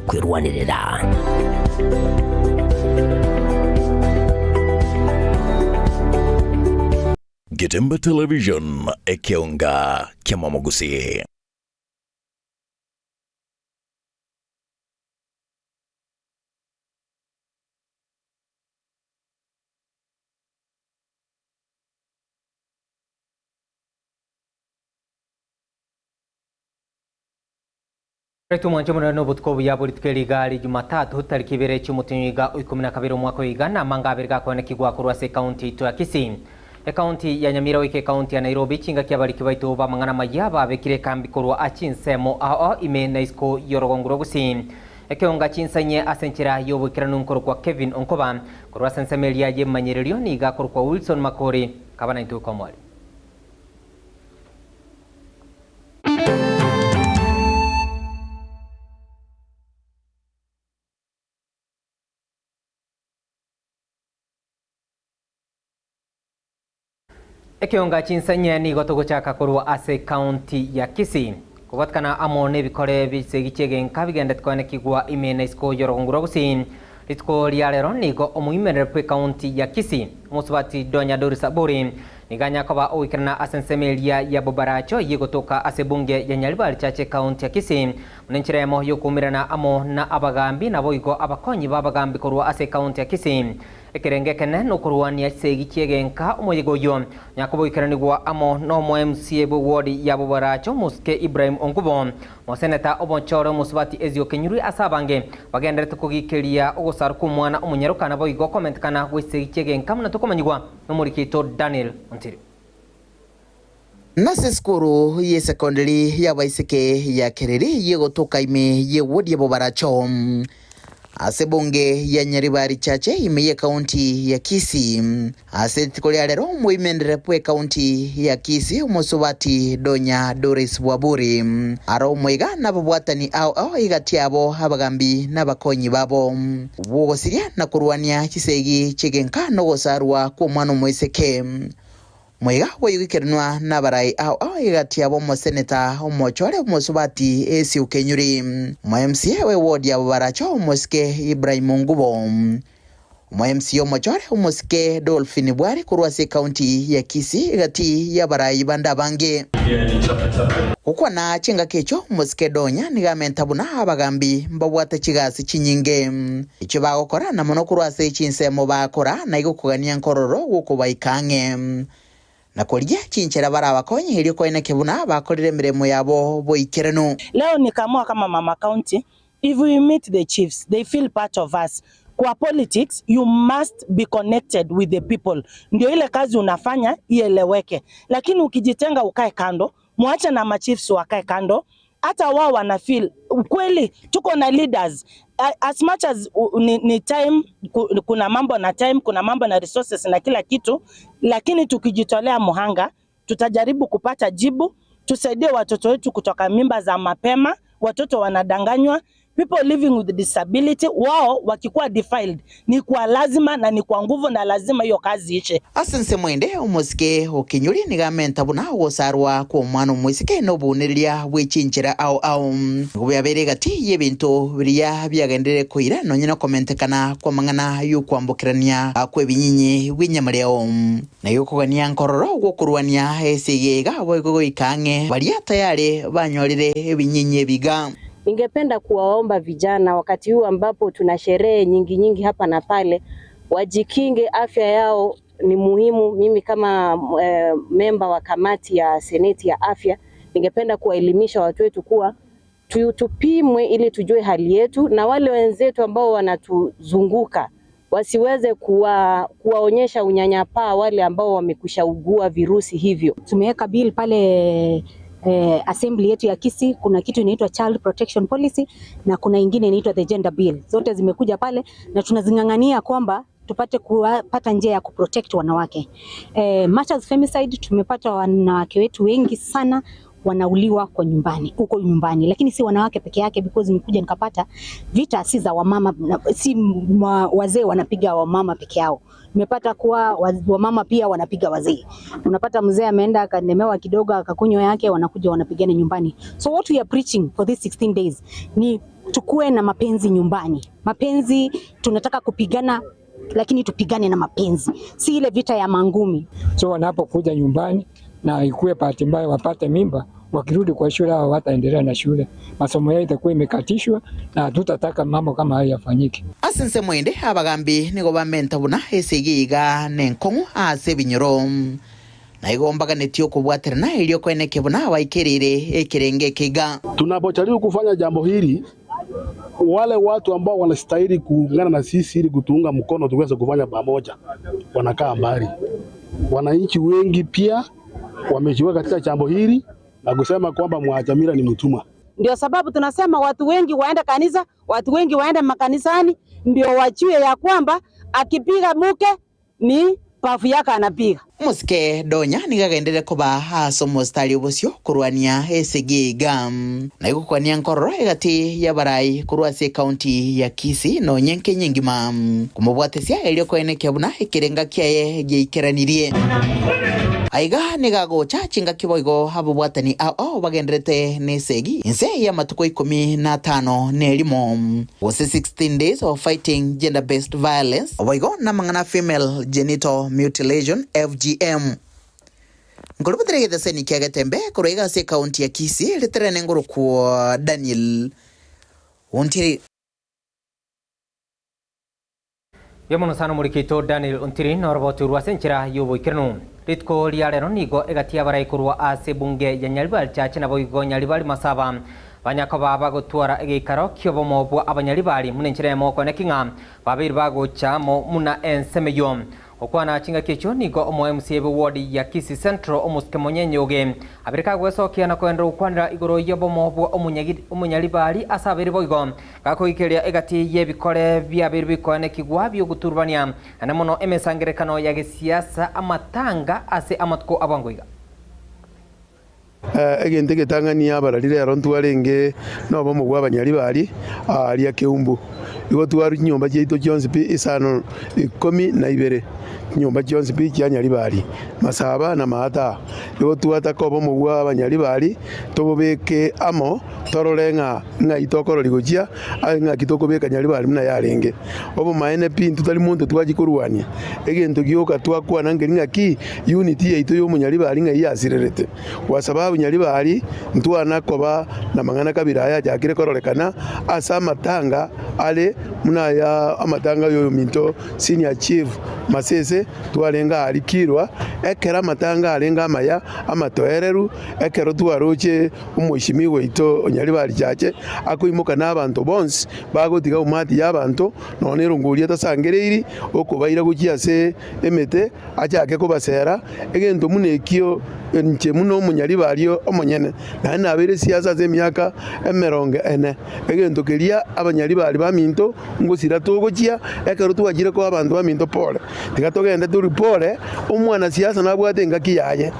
kwirwanirira. Gitembe Television ekionga kia Mwamogusi. Retu mwanjumuna nobutko ya politikeli gali Jumatatu tariki 2 cy'umutinyiga 12 mwaka w'igana mangabiri gakone kigwa kurwase county to Kisii. County ya Nyamira wike county ya Nairobi kinga kiabariki baitu ba mangana mayaba bekire kambi kurwa achinsemo ao ime na isko yorogonguro gusi. Ekionga chinsanye asenchira yobukira nunkoro kwa Kevin Onkoba kurwa sensemelia ye manyererio ni gakoro kwa Wilson Makori kabana itu komwali. Ekionga chinsanye ni gotogochaka kurwa ase county ya Kisii. Kubatkana amone bikore bisegichege nkabigendet kwane kigwa imena isko yoronguro gusi. Litko lialero nigo omuimere pe county ya Kisii. Musubati Donya Doris Aburi niganya koba oikirana asensemelia ya Bobaracho yegotoka ase bunge ya Nyaribari chache county ya Kisii. Munenchiremo yokumirana amo na abagambi na boigo abakonyi babagambi kurwa ase county ya Kisii. Ekerenge kene nokurwania segichege nka omoyegoyo nyakobo ikaranigwa amo no mo MCA wodi ya Bobaracho Muske Ibrahim Onkubo mo seneta Obonchoro Musubati Ezio Kenyuri asabange bagendere kugikeria ogosaruku mwana omunyarukana boigo comment kana wesegichege nka muna tukomanyigwa nomurikito Daniel Ontiri. Nase skuru ye secondary ya baiseke ya Kereri yegotoka ime ye wodi ya Bobaracho ase bunge ya Nyaribari chache ime county ya Kisii. Ase tikolia lero muimendere pwe county ya Kisii Musubati Donya Doris Waburi aro mwega na babwatani au igatiabo abagambi n'abakonyi babo bogosiria na kurwania kisegi chigenka no gosarwa ku mwana mweseke mwega wayukirenwa nabarai au igatiabo mo senator omochore Musubati Ezio Kenyuri MCA we wodi ya Bobaracho Muske Ibrahim Onkubo MCA omochore Muske Dolphin Bwari kurwase county ya Kisii gati ya barai banda bange ukwa na chinga kecho Muske Donya nigamentabuna abagambi mbabwata chigasi chinyinge icho bagokora na mono kurwase chinsemo bakora na igokugania nkororo gukubayikange na kulia chinchera bara bakonye hili kwa ina kebuna bakorire miremo yabo boikereno. Leo nikamua kama mama county, if we meet the chiefs they feel part of us. Kwa politics you must be connected with the people, ndio ile kazi unafanya ieleweke. Lakini ukijitenga ukae kando, muache na machiefs wakae kando, hata wao wana feel ukweli tuko na leaders. As much as ni time, kuna mambo na time, kuna mambo na resources na kila kitu, lakini tukijitolea muhanga tutajaribu kupata jibu. Tusaidie watoto wetu kutoka mimba za mapema, watoto wanadanganywa, people living with disability wao wakikuwa defiled ni kwa lazima na ni kwa nguvu na lazima hiyo kazi ishe. Asense mwende Muske Okinyuri nigamentabuna gosarwa ku mwana mwesike no buniriya wechinchira au gubyaberega gati yebintu biriya byagendere koira no nyina komentekana kwa mangana yukwambukirania akwe binyinyi winyamareo na yukugania nkororo gukurwania esegega boigo ikange bariya tayari banyorire ebinyinyi biga. Ningependa kuwaomba vijana wakati huu ambapo tuna sherehe nyingi hapa na pale, wajikinge, afya yao ni muhimu. Mimi kama memba wa kamati ya seneti ya afya, ningependa kuwaelimisha watu wetu kuwa tupimwe ili tujue hali yetu, na wale wenzetu ambao wanatuzunguka wasiweze kuwaonyesha unyanyapaa wale ambao wamekushaugua virusi hivyo. Tumeweka bill pale assembly yetu ya Kisii, kuna kitu inaitwa Child Protection Policy na kuna ingine inaitwa the Gender Bill. Zote zimekuja pale na tunazingangania kwamba tupate kupata njia ya kuprotect wanawake. Matters femicide, tumepata wanawake wetu wengi sana wanauliwa kwa nyumbani, huko nyumbani, lakini si wanawake peke yake, because nimekuja nikapata vita si za wamama, si wazee wanapiga wamama peke yao. Nimepata kuwa wamama pia wanapiga wazee. Unapata mzee ameenda akanemewa kidogo akakunywa yake, wanakuja wanapigana nyumbani. So what we are preaching for these 16 days ni tukue na mapenzi nyumbani. Mapenzi tunataka kupigana, lakini tupigane na mapenzi, si ile vita ya mangumi. So wanapokuja nyumbani na ikuwe bahati mbaya wapate mimba, wakirudi kwa shule hao wataendelea na shule, masomo yao itakuwa imekatishwa na hatutataka mambo kama haya yafanyike. Asense mwende abagambi nigo bamenta buna esigiga nenkongu ase binyoro na igombaga netio kubwaterana ilio kweneke buna waikirire ekirenge kiga. Tunapojaribu kufanya jambo hili, wale watu ambao wanastahili kuungana na sisi ili kutuunga mkono tuweze kufanya pamoja wanakaa mbali. Wananchi wengi pia wamejiweka katika jambo hili na kusema kwamba Mwajamila ni mtumwa. Ndio sababu tunasema watu wengi waende kanisa, watu wengi waende makanisani, ndio wajue ya kwamba akipiga mke ni pafu yake anapiga. Musike donya nigagendere kuba haso mostari ubusyo kurwania esigiga na igukwania nkororo egati ya barai kurwase county ya Kisii no nyenke nyingima kumubwatesia elio kweneke buna ikirenga kiaye giikeranirie aiga nigago chachinga kiboigo habubwatani ao bagenderete nesegi inse ya matuko 15 nelimo was 16 days of fighting gender based violence oboigo na mangana female genital mutilation FGM ngolubutere de seni kiaga tembe kurega se county ya Kisii litrene ngoro kwa Daniel Ontiri Yomono sano murikito Daniel Ontiri norbotu ruasenchira yobo ikirnu ritko liareno nigo egatia barai kurwa ase bunge ya Nyaribari chache na boigo Nyaribari masaba banyakaba bagotwara egikaro kyobo mobwa abanyaribari munenchire moko nekinga babiri bagocha mo muna ensemeyo okwana chinga kecho nigo omo MCB ward ya Kisii Central omuske monyenyoge abirika gwesokia na kwendro kwanira igoro yobo mobwa omunyaribari asabiri boigo gako ikeria egati yebikore byabiri bikone kigwa byo guturbania anamono emesangerekano ya gisiasa amatanga ase amatko abangoiga egente getangania bararire arontu arenge no bomo gwa Banyaribari ali akeumbu igo twaru nyomba jeito Jones P isano 12 nyomba Jones P ya Nyaribari masaba na mahata igo tuata ko bomo gwa Banyaribari tobobeke amo tororenga nga itokoro ligojia nga kitoko beka Nyaribari muna yarenge obo maene pi tutali muntu twajikurwania egento gyoka twakwa nangelinga ki unity yeito yo Munyaribari nga yasirerete kwa sababu Nyaribari ntwana koba na mangana kabiraya jakire kororekana asa matanga ale muna ya amatanga yo minto senior chief masese twalenga alikirwa ekera matanga alenga amaya amatoereru ekero twaroche umushimiwe ito Nyaribari chache akuimuka n'abantu bonse bagotiga umati y'abantu none rungulia tasangereiri okubaira gukiase emete achake kubasera egento munekio nche muno Munyaribari omonyene na nabere siasa ze myaka 40 egento keria Abanyaribari baminto ngosira togochia ekero twagire ko abantu baminto pole tigatogende turi pole umwana siasa nabwate ngaki yaye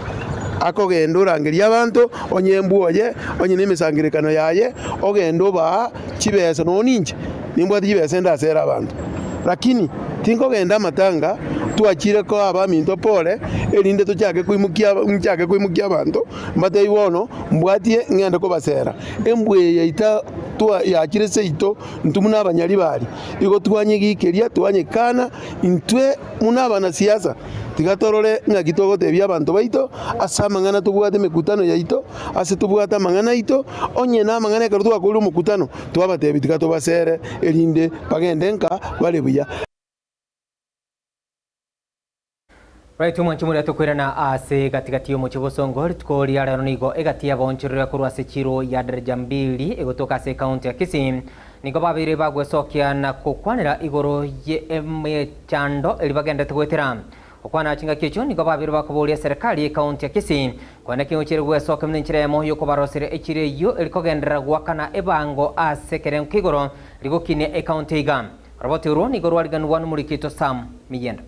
akogenda urangeria abantu onyembuoye onye nemesangirekano yaye ogendo ba chibesa no ninje nimbwati chibesa ndasera abantu lakini tinkogenda matanga tuachire ko abaminto pole elinde tuchake kuimukia abantu mbate iwono mbwatie ngende ko basera embwe yaita twa yakire seito ntumuna Abanyaribari igo twanyigikeria twanyekana intwe munaba siasa tigatorore ngakitogo tebya abantu baito asamangana tubwate mekutano yaito ase tubwata mangana ito onye na mangana ka twakuru mukutano twabatebi tigatobasere elinde pagendenka balebuya. Right mwanchimuri atukwirana ase katikati yo muchibosongo ritko liara nigo egatia bonchirira kurwa sechiro ya daraja 2 egotoka ase county ya Kisii nigo babire bagwesokia na kokwanira igoro ye chando elibagenda twetera okwana chinga kecho nigo babire bakoboria serikali ya county ya Kisii kwana kinchire gwesoka mninchire ya moyo ko barosire echire yo elikogendera gwakana ebango ase keren kigoro ligokine e county iga roboti ro nigo rwaligan wanu mulikito Sam Miyenda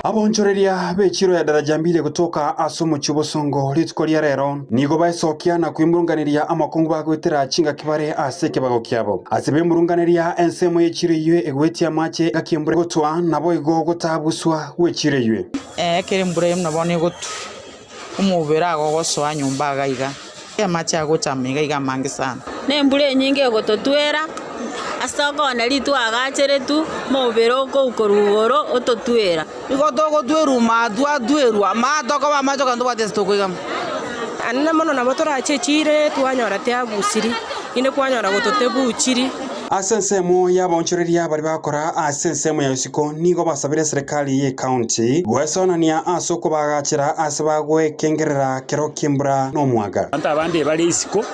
abonchoreria bechiro ya daraja 2 kutoka asumu chibosongo litkoria rero nigo baesokia na kwimurunganiria amakungu bagwetera chinga kibare ase kibago kyabo asebe murunganiria ensemo yechire ywe egwetia mache gakimbure gotwa nabo igo gotabuswa wechire ywe kere mbure nabone gotu umubera go gosoa nyumba gaiga amache agochamiga iga mangi sana nembure nyinge gototwera asokona ritu agacheretu mobero ko ukorugoro ototwera igotogotweru matwatwerwa matoko bamachoka ndo batestoko anna mono na motora chechire twanyora tyabusiri ine kwanyora gototebuchiri asensemo y'abonchoreria bari bakora asensemo ya usiko nigo basabire serikali ye county gwesonania asoko bagachira asabagwe kengerera kero kimbra no mwaga anta abandi bari isiko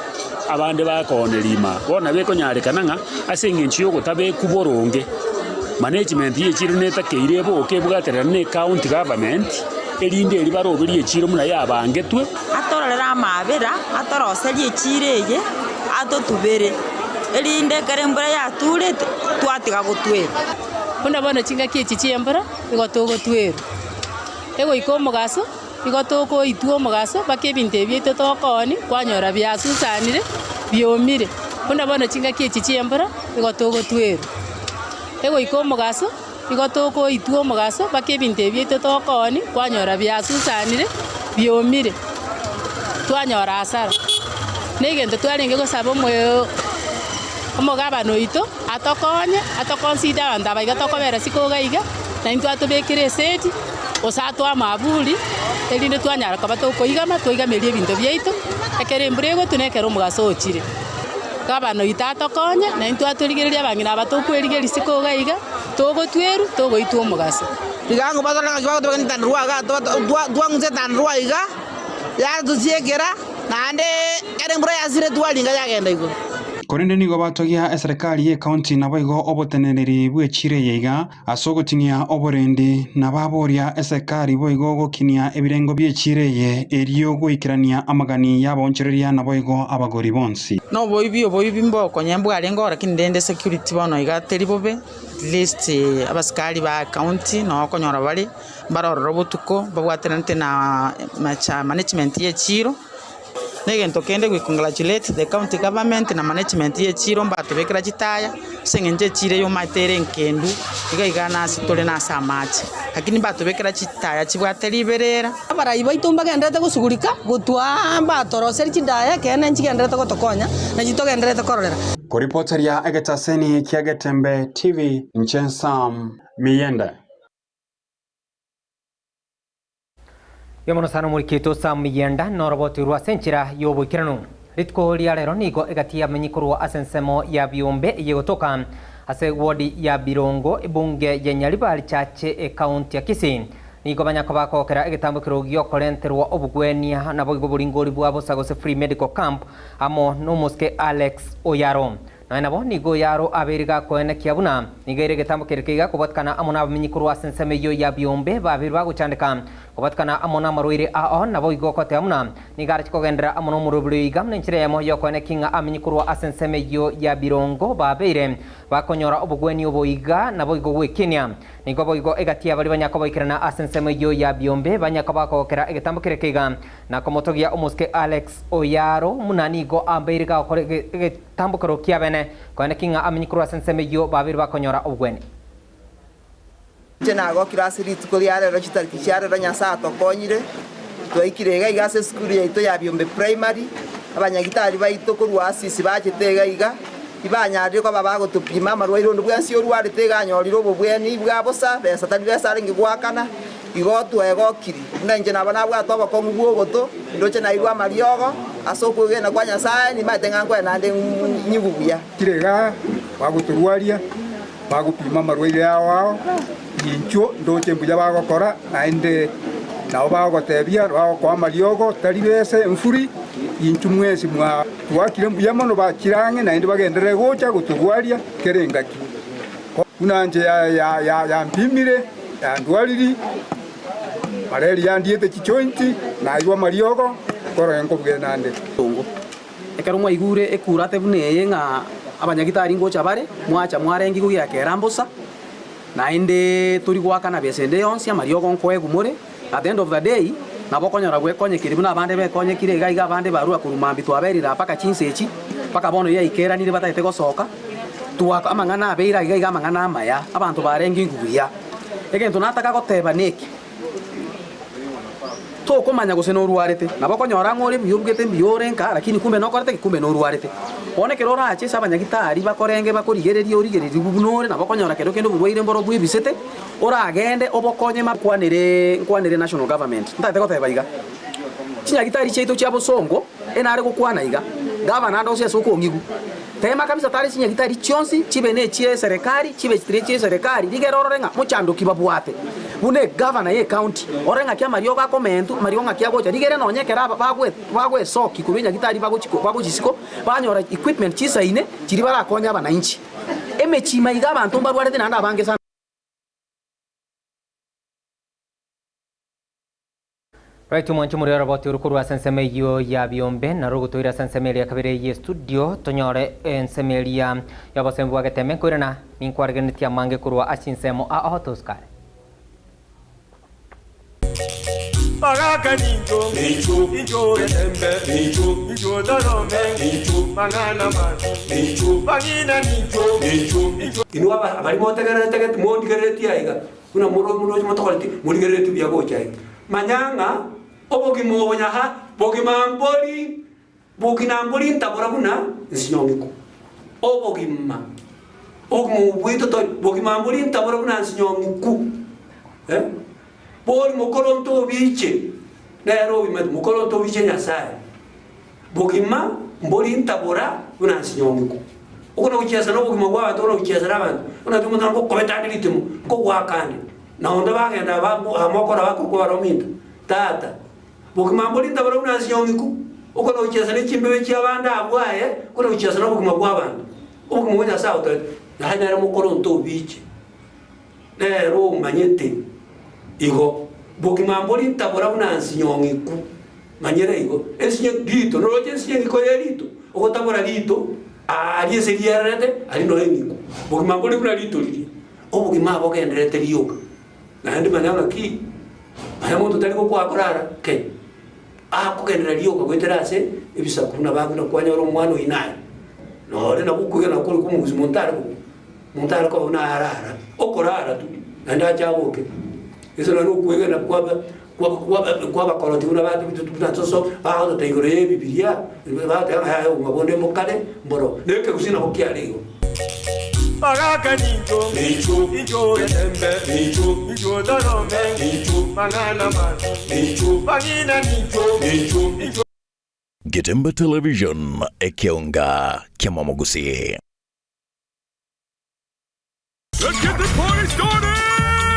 abandi bakonerima bona bekonyarekananga asengenchi yo gotabe kuboronge management ye chiro netakeire boke bwaterera ne county government elinde eri baroberie chiro muna yabangetwe atororera amabera atoroserie chireye atotubere elinde karembura yaturete twatiga gutwera bunda bona chinga kichi chiembara igotogo tweru ego ikomogaso igotoko ituo mogaso bakebinte bieto tokoni kwanyora byasusanire byomire bunda bona chinga kichi chiembara igotogo tweru ego ikomogaso igotoko ituo mogaso bakebinte bieto tokoni kwanyora byasusanire byomire twanyora asara negende twarenge gosaba moyo omogabano ito atokonsida anda baiga tokobera sikogaiga na into atobekire seti osato amabuli elinde twanyara kabato koigama toigamerie ebinto byaito ekere mburego tunekera omugaso ochire gabano ito atokonya na into atorigereria bangina abatokwerigeria sikogaiga togotweru togoitwa omugaso igango badalanga kibago tobagani tanruaga dwanguze tanruaiga ya tusiekera nande kere mbura yasire twalinga yagenda iguru korende nigo batogia serikali ye county naboigo obotenereri bwechire yeiga asogotinia oborendi nababoria serikali boigo gokinia ebirengo byechire ye erio goikirania amagani yabonchereria naboigo abagori bonsi no boibi mboko nyambwa alengo lakini ndende security bono igateri bobe list abaskali ba county no konyora bali barororo butuko babwaterante na macha management ye chiro negento kende we congratulate the county government na management ye chiro mbatobekera chitaya sengenje chire yo matere nkendu igana sitole na samachi lakini batobekera chitaya chibwateliberera abarayi baito mbagendete gusugurika gutwa mbatoroseri chindaya kene nchigendete gotokonya na chitogendete kororera koripoteria egetaseni kiagetembe TV Nchensam Miyenda yomono sano murikito sam yenda noroboti rwa senchira yobo kiranu ritko liarero nigo egatia menyikorwa asensemo ya biombe yegotoka ase wodi ya Birongo ibunge ya Nyaribari chache county ya Kisii nigo banyako bakokera egetambukiro gyokorenterwa obugwenia nabo goburingori bwabo sagose free medical camp amo nomoske Alex Oyaro na nabo nigo yaro aberiga koene kiabuna nigaire getambukiro kiga kubatkana amona bamenyikorwa asensemo yo ya biombe babirwa guchandika kubatkana amona maruire ao nabo igokote amuna nigarchi kogendera amono muruburi gamne nchiremo yokone kinga amenyikorwa asensemo yo ya Birongo babire bakonyora obugweni oboiga nabo igogwe Kenya nigo boigo egatia bali banyako boikirana asensemo yo ya biombe banyako bakokera egetambukiro kiga na komotogia omuske Alex Oyaro munanigo amberiga okore egetambukiro kiabene koene kinga amenyikorwa asensemo yo babire bakonyora obugweni Jenago kirasiri tukoliare ro chitariki chiare ro nyasa tokonyire twaikirega igase skuru ya ito ya Biombe primary abanyagitari baito kurwa asisi bachitega iga ibanyarire ko baba gutupima marwairo ndubwansi orware tega nyoriro bobweni bwabosa besa tani besa ringi gwakana igotu egokiri nanje nabana bwato bakongu bwogoto ndoche na irwa mariogo asoko gena kwa nyasaye ni matenga kwa nande nyubuya kirega baguturwaria bagupima marwaire yao incho ndoche mbuya bagokora naende nao bagotebia bagokwa mariogo tari bese mfuri incho mwezi mwa twakire mbuya mono bakirange naende bagendere gocha gutugwaria kerengaki kunanje ya mpimire ya ndwariri mareri yandiete chichointi na iwa mariogo koro enko bwenande tungo ekarumwa igure ekurate buneye nga abanyagitari ngocha bare mwacha mwarengi kugira kerambosa naende turi gwakana besende yonsi amariogo nko egumure at the end of the day nabokonyora gwekonyekire buna abande bekonyekire gaiga abande barua kurumambi twaberira paka chinsechi paka bono ya ikera nire batayete gosoka twaka amangana abeira gaiga amangana amaya abantu barengi nguya egento nataka goteba neki tokomanya gose no ruarete nabo konyora ngore biyubwete biyorenka lakini kumbe no korete kumbe no ruarete one kerora ache sabanyagitari bakorenge bakorigereria origereria bubunore nabo konyora kendo kendo burwaire mboro bwibisete oragende obokonye makwanire national government ntate goteba iga chinyagitari cheito cha Bosongo enare gukwana iga governor ndo cia sokongigu tema kabisa tari chinyagitari chionsi chibene chie serikali chibe chitire serikali digerororenga muchandoki babwate bune governor ye county orenga kya mario ga komentu mario nga kya gocha digere no nyekera bagwe soki kubinya gitari baguchisiko banyora equipment chisaine chiri barakonya abananchi emechima iga abantu mbarwarete nanda bange sana. Right mwancho muri roboti urukuru wa sensemeyo ya biombe na rugo toira sensemelia kabere ye studio tonyore ensemelia ya basembu wa geteme kurena ninkwargenetia mange kurwa achinsemo a autoskare Baraka ninjo ninjo etembe ninjo darome mangana ninjo bagina ninjo inwa abari motegerete mondigereti aiga kuna muno motokoleti mondigereti bya gocha manyanga obogimo bonyaha bogimamboli ntabora buna nsinyongiko obogima ogmu bwito to bogimamboli ntabora buna nsinyongiku bol mokolonto biche nero bimet mokolonto biche nyasaye bogima mboli ntabora buna nsinyongiku ukona uchiasa no bogima bwa to no uchiasa rabantu una tumana ko kometani litimu ko wakandi na onda bagenda amokora bakukwa rominda tata bogimamboli ntabora buna nsinyongiku ukona uchiasa ne chimbewe cyabanda abwaye kuna uchiasa no bogima bw'abantu ubwo mwonya sawa to na hanyara mokolonto biche nero manyete igo bogimamboli ntabora buna nsinyongiku manyere igo esinye dito no roje esinye ngiko yerito uko tabora dito ali segiyarete ali no engiku bogimamboli buna dito lili obogima bogenderete liyoka na ndi manyanga ki ayamu tutali ko kwakorara ke kugendera liyoka kweterase ibisa kuna baguna kwanyoro mwana inaye no rena bukugena kuri kumuzi montare ko una arara okorara tu nda chaboke eso no kuegena kwa bakoloti una batu tunasoso baho taigore bibilia batu hayo mabonde mokale mboro neke kusina hokialigo Baraka ninjo etembe ninjo darome mangana bagina ninjo Getembe Television Ekeonga Kiamamogusi. Let's get this party started!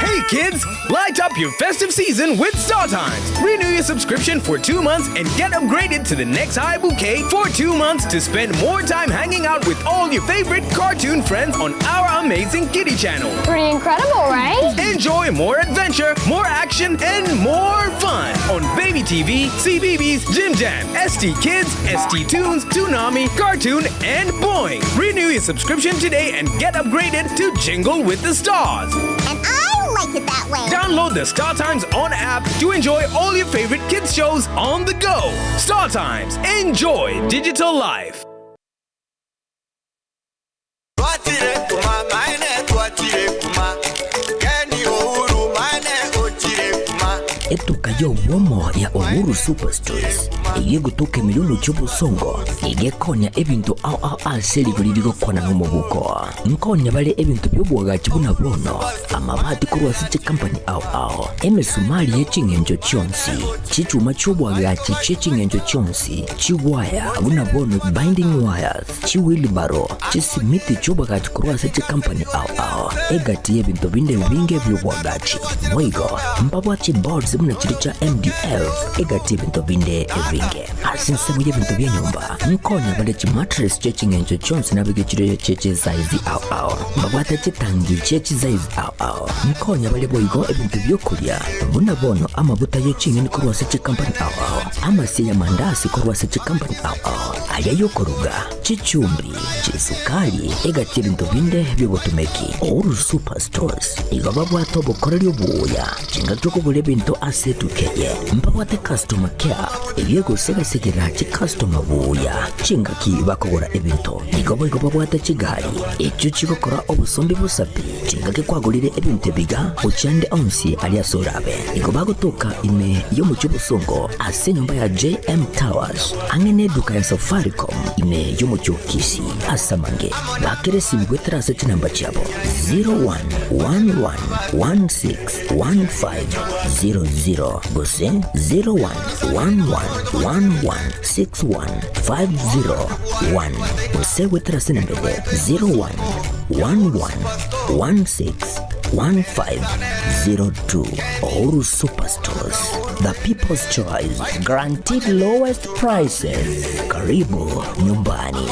Hey kids, light up your festive season with StarTimes. Renew your subscription for 2 months and get upgraded to the next high bouquet for 2 months to spend more time hanging out with all your favorite cartoon friends on our amazing kiddie channel. Pretty incredible, right? Enjoy more adventure, more action, and more fun on Baby TV, CBeebies, Jim Jam, ST Kids, ST Tunes, Toonami, Cartoon, and Boing. Renew your subscription today and get upgraded to Jingle with the Stars. And I like it that way. Download the StarTimes On app to enjoy all your favorite kids shows on the go. StarTimes. Enjoy digital life. Etukayo womo ya Uhuru Superstores igiye gutuka milulu cy'Ubusongo igiye konya ebintu au aseli birigo kona n'umubuko nkonya bale ebintu by'ubwaga kibuna bono amabati kurwa siche company au emesumali y'ekingenjo cyonsi cyicuma cy'ubwaga cy'ekingenjo cyonsi chiwaya buna bono binding wires chiwilbaro chisimiti cy'ubwaga kurwa siche company au egati y'ebintu binde binge by'ubwaga mwigo mbabwa boards muna chiri cha MDF egati ebintu binde ebinge asinse muye bintu bya nyumba nkonya bale chi mattress cy'ekingenjo cyonsi nabige chiri cy'eche size au mbabwata chitangi cy'eche size au nkonya bale boyigo ebintu byokulya buna bono amabuta y'ekingeni kurwa siche company au amasi ya mandasi kurwa siche company au ayayo koruga chichumbi chisukali egati ebintu binde byogotumeki Ouru Superstores igaba bwato bokoreri obuya chinga chokogula ebintu asetukeye mbabwate customer care ebyego segasigera chi customer buya chinga bakogora ebintu igaba bwate chigari ekyo chigokora obusombi busapi chinga kwagulire ebintu biga uchande onsi aliasorabe igaba gotoka ime yo muchobusongo ase nyumba ya JM Towers angene duka ya Safaricom ime yo muchokisi asamange bakeresi migweterase chinamba chabo 0111161500 gose 0111116150 gose weterase nambele 0111161502 Ouru Superstores, the people's choice, guaranteed lowest prices. Karibu nyumbani.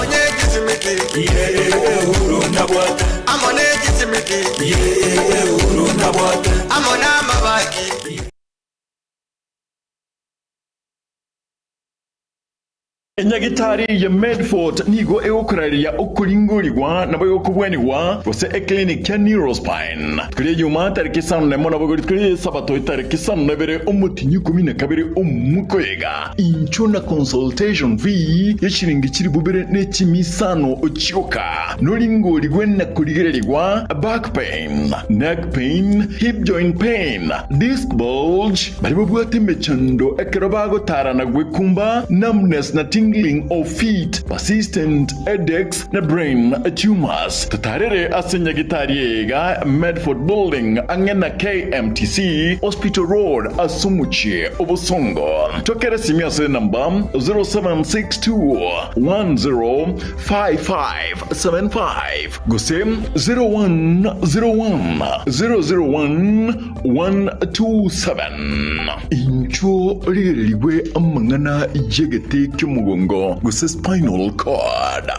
Enyagitari ya Medford nigo eokuraria okulinguligwa nabo yokubwenigwa gose eclinic ya Neurospine kuri yuma tariki 5 mona bogori kuri sabato tariki 5 umutinyi 12 umukoyega inchona consultation fee yeshiringi kiri bubere nechimisano ochioka nolinguligwe na kurigererigwa back pain, neck pain, hip joint pain, disc bulge baribo bwate mechando ekerobago tarana gwekumba numbness na tingling of feet, persistent headaches, na brain tumors. Tutarere asenya gitariega Medford Building angena KMTC Hospital Road Asumuchi Obosongo. Tokere simiase namba 0762105575 gose 0101001127 incho ligerigwe amangana ijegete kyumugongo guse spinal cord.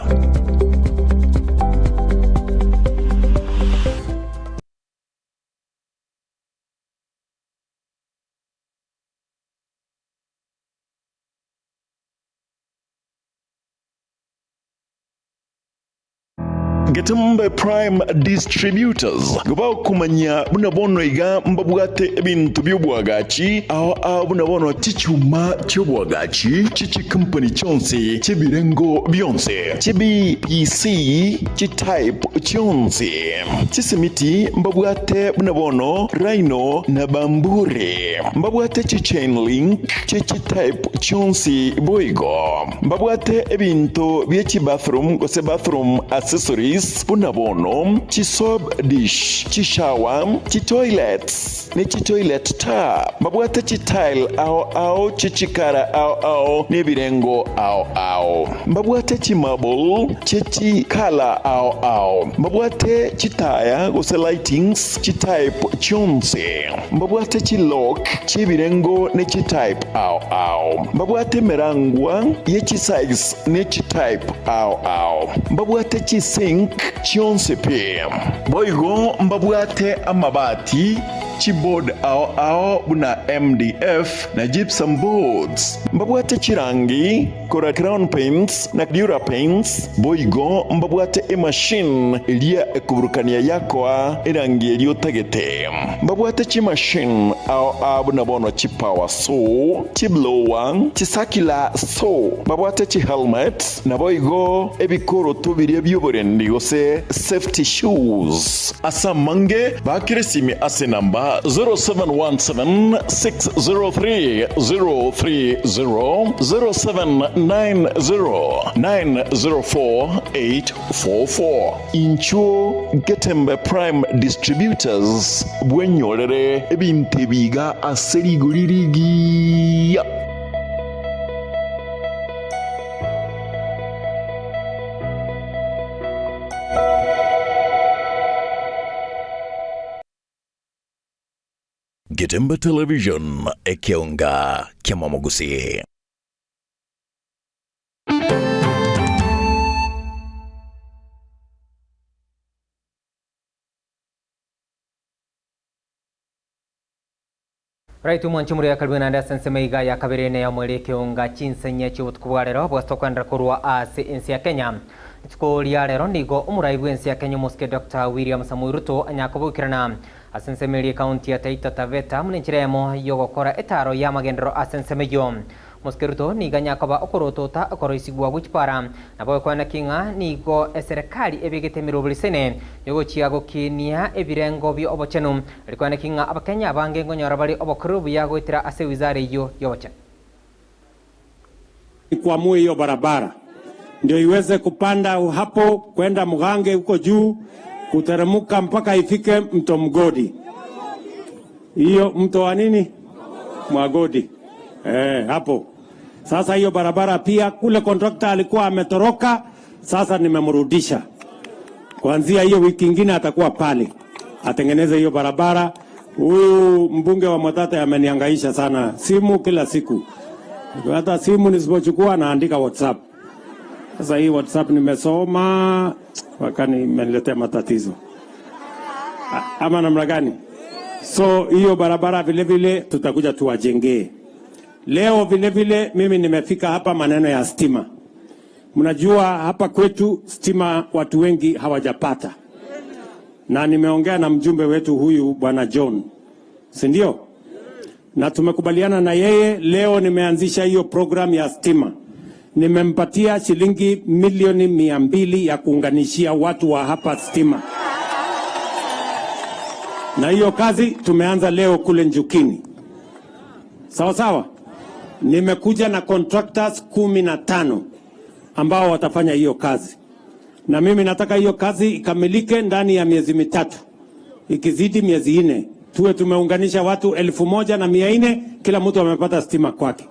Getumbe Prime Distributors gaba kumanya bunabono iga mbabwate ebintu byobwagachi aho bunabono chichuma cyobwagachi chichi company chonse chibirengo byonse chibi PC type chonse chisimiti mbabwate bunabono Rhino na Bambure mbabwate chain link type chonse boigo mbabwate ebintu byechi bathroom gose bathroom accessories bunabono chisob dish chishawa chitoilets ne chitoilet tap mbabwate chitile ao chichikara ao nebirengo ao mbabwate chimable chichikala ao mbabwate chitaya gose lightings chitype chonse mbabwate chilock chibirengo ne chitype ao mbabwate merangwa yechisize ne chitype ao mbabwate chisink chionse pe boigo mbabwate amabati chibod ao buna MDF na gypsum boards mbabwate chirangi kora crown paints na dura paints boigo mbabwate machine elia ekuburukania yakoa irangi eliotagete mbabwate chi machine ao buna bono chi power saw chi blower chi circular saw mbabwate chi helmet na boigo ebikoro tubiri byoborendi gose safety shoes asamange bakiresimi ase namba 0717-603-030 0790-904-844 Incho Getembe Prime Distributors bwenyorere ebintu biga aserigulirigi. Getembe Television ekionga kiamamogusi. Right umwanchi muri yakalbina nda sensemeiga ya kabirene ya mwele kionga chinsenye chubutkuwarero bwastokwandra kurwa ase ensi ya Kenya. Itiko liarero nigo umuraibu ensi ya Kenya muske Dr. William Samoei Ruto anyakobukirana asensemeli county ya Taita Taveta munenchiremo yogokora etaro ya magendero asensemeyo. Muske Ruto niga nyakoba okorotota okoroisigwa guchpara nabo kwana kinga nigo serikali ebegete mirobulisene yogo chiago kinia ebirengo byo obochenu likwana kinga abakenya abange ngonyora bali obokrubu yago itira ase wizare yo yobocha kuamua hiyo barabara ndio iweze kupanda hapo kwenda Mugange huko juu kuteremuka mpaka ifike mto Mgodi. Hiyo mto wa nini? Mwagodi. Hapo. Sasa hiyo barabara pia kule contractor alikuwa ametoroka, sasa nimemrudisha. Kuanzia hiyo wiki nyingine atakuwa pale. Atengeneze hiyo barabara. Huyu mbunge wa Mwatate amenihangaisha sana. Simu kila siku. Hata simu nisipochukua naandika WhatsApp. Sasa hii WhatsApp nimesoma wakani imeniletea matatizo. Ama namna gani? So hiyo barabara vile vile tutakuja tuwajengee. Leo vile vile mimi nimefika hapa maneno ya stima. Mnajua hapa kwetu stima watu wengi hawajapata. Na nimeongea na mjumbe wetu huyu bwana John. Si ndio? Na tumekubaliana na yeye leo nimeanzisha hiyo program ya stima. Nimempatia shilingi milioni 200 ya kuunganishia watu wa hapa stima. Na hiyo kazi tumeanza leo kule Njukini. Sawa sawa? Nimekuja na contractors 15 ambao watafanya hiyo kazi. Na mimi nataka hiyo kazi ikamilike ndani ya miezi mitatu. Ikizidi miezi 4. Tuwe tumeunganisha watu 1400 kila mtu amepata stima kwake.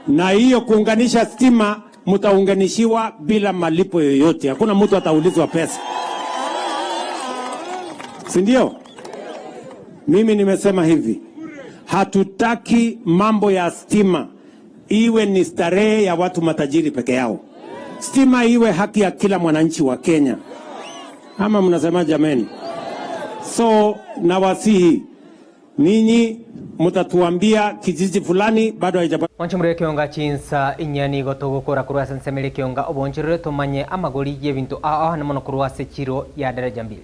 Na hiyo kuunganisha stima mtaunganishiwa bila malipo yoyote. Hakuna mtu ataulizwa pesa. Si ndio? Mimi nimesema hivi. Hatutaki mambo ya stima iwe ni starehe ya watu matajiri peke yao. Stima iwe haki ya kila mwananchi wa Kenya. Ama mnasema jameni? So nawasihi ninyi mutatuambia kijiji fulani bado haijapata. Wanchumure kionga chinsa inyani gotogo kora kurwa sensemeli kionga obonchire tumanye amagori y'ebintu aho namono kurwa sechiro ya daraja 2.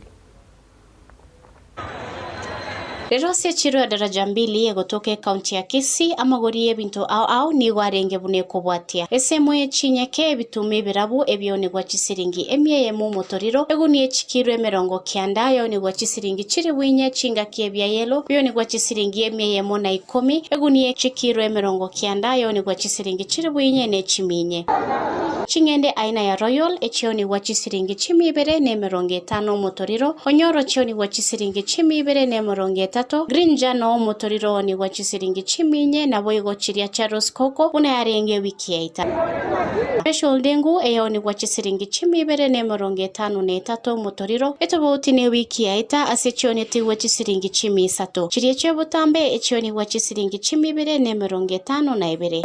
Rero sechiro ya daraja 2 egotoke kaunti ya Kisii amagori y'ebintu aho ni gwarenge bune kubwatia esemwe chinyeke bitumi birabu ebyone gwa chisiringi emyeye mu motoriro eguni echikiro 90 yo ni gwa chisiringi chiri winye chinga kiebya yelo byone gwa chisiringi emyeye mo na 10 eguni echikiro 90 yo ni gwa chisiringi chiri winye ne chiminye chingende aina ya Royal echioni gwa chisiringi chimibere ne 50 motoriro onyoro chioni gwa chisiringi chimibere ne 30 Green Jano motoriro ni gwa chisiringi chiminye na boigo chiria Charles Koko una yarenge wiki yaita. Special dengu eyo ni gwa chisiringi chimibere ne 53 motoriro etoboti ne wiki yaita asechioni ti gwa chisiringi chimisato. Chiria chebotambe echioni gwa chisiringi chimibere ne 52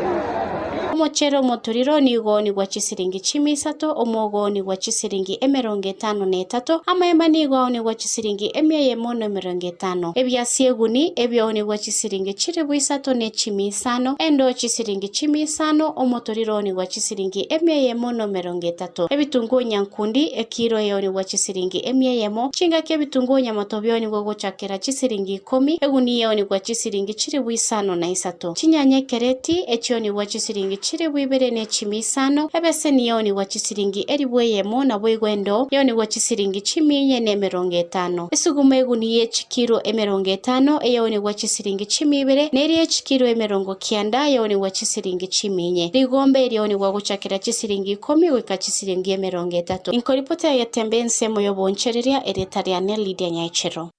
Mochero motoriro ni gwa chisiringi chimisato omogo ni gwa chisiringi 53 amaemba ni gwa chisiringi emyeye mono 50 ebyasieguni ebyo ni gwa chisiringi chiri bwisato ne chimisano endo chisiringi chimisano omotoriro ni gwa chisiringi emyeye mono 30 ebitungu nyankundi ekiro yo ni gwa chisiringi emyeye mo chinga ke bitungu nyamatobyo ni gwa chakera chisiringi 10 eguni yo ni gwa chisiringi chiri bwisano na isato chinyanye kereti echo ni gwa chisiringi chiri bwibere ne chimisano ebese ni yo ni gwa chisiringi eribweye mo na bwigwendo yo ni gwa chisiringi chiminye ne 50 esugume eguni ye chikiro 50 eyo ni gwa chisiringi chimibere neri echikiro 90 yo ni gwa chisiringi chiminye rigombe eri ni gwa guchakira chisiringi 10 wika chisiringi 30 inkoripota ya tembense moyo bonchereria eretariane Lydia Nyaichero.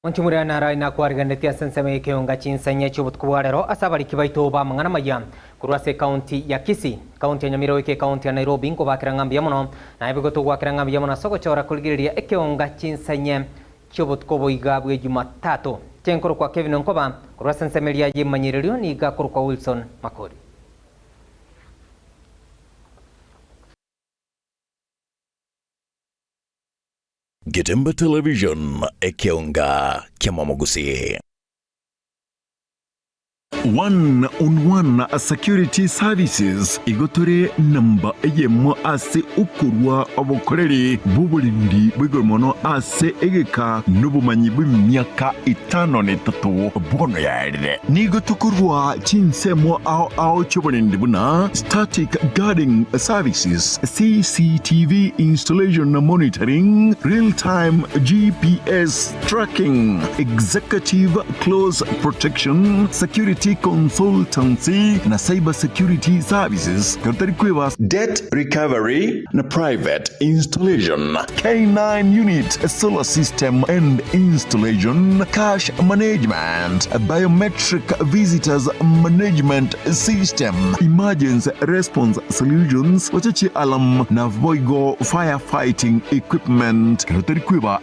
Wanchumure nara ina kuarigandetia senseme kionga chinsanya chubutkuwarero asabari kibaito ba mangana maya kurwase county ya Kisii county ya Nyamira wike county ya Nairobi ngo bakirangambia muno na ibigoto gwakirangambia muno soko chora kulgiriria ekionga chinsanya chubutkoboiga bwe Jumatatu chenkoro kwa Kevin Nkoba kurwase sensemelia yemanyirerio ni gakuru kwa Wilson Makori. Getembe Television ekeonga kia Mwamogusi. One-on-one security services igotore namba eyemo ase ukurwa obukoreri bw'oburindi bw'igormono ase egeka n'obumanyi bw'emyaka 53 bono yarire nigotukurwa chinsemo ao choburindi buna static guarding services, CCTV installation and monitoring, real-time GPS tracking, executive close protection, security consultancy na cyber security services, debt recovery na private installation, K9 unit solar system and installation, cash management, biometric visitors management system, emergency response solutions, wachachi alam na voigo firefighting equipment,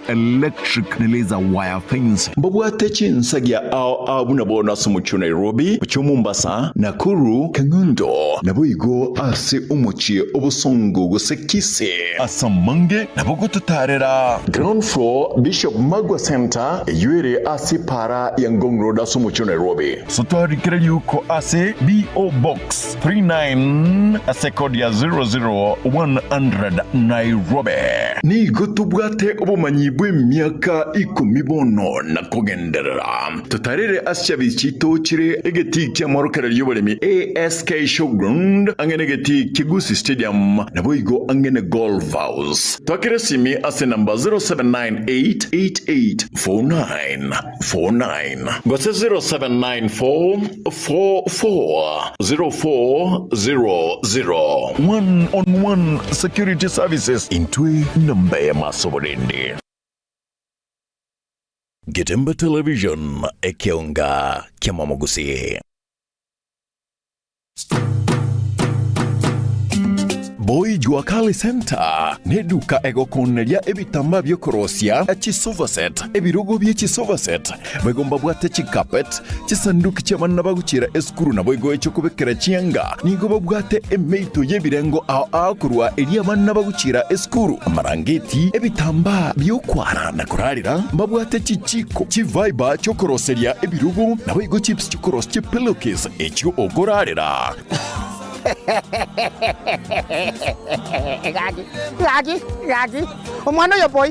electric na laser wire fence. Mbabwate chinsagia au abunabona sumuchu Nairobi, Mombasa, Nakuru, Kangundo, Naboigo ase umuchie obusongo gusekise asamange nabogo tutarera ground floor Bishop Magwa Center yuere ase para ya Ngong Road asumuchie Nairobi. Sotari yuko ase BO Box 39 ase kodi ya 00100 Nairobi. Ni gotubwate obumanyi bw'emyaka 10 bono na kugenderera tutarere asya bichito chire egeti kya morokera ly'oburemi ASK Showground angene geti Kigusi Stadium naboigo angene Golf House twakire simi ase namba 0798884949 gose 0794440400 one-on-one security services intwe namba ya masoborindi. Getembe Television ekeonga kia Mwamogusi. Boy Juakali Center neduka egokoneria ebitamba byokorosia echisovaset ebirugo byechisovaset bagomba bwate chikapet chisanduku cy'abana bagucira eskuru na boygo echo kubekera chianga nigo babwate emeito yebirengo ao kurwa eri abana bagucira eskuru amarangeti ebitamba byokwara na kurarira babwate chichiko chiviber cyokoroseria ebirugo na boygo chips cyokorosi chipillowcase echo ogorarira. Gagi, omwana yo boy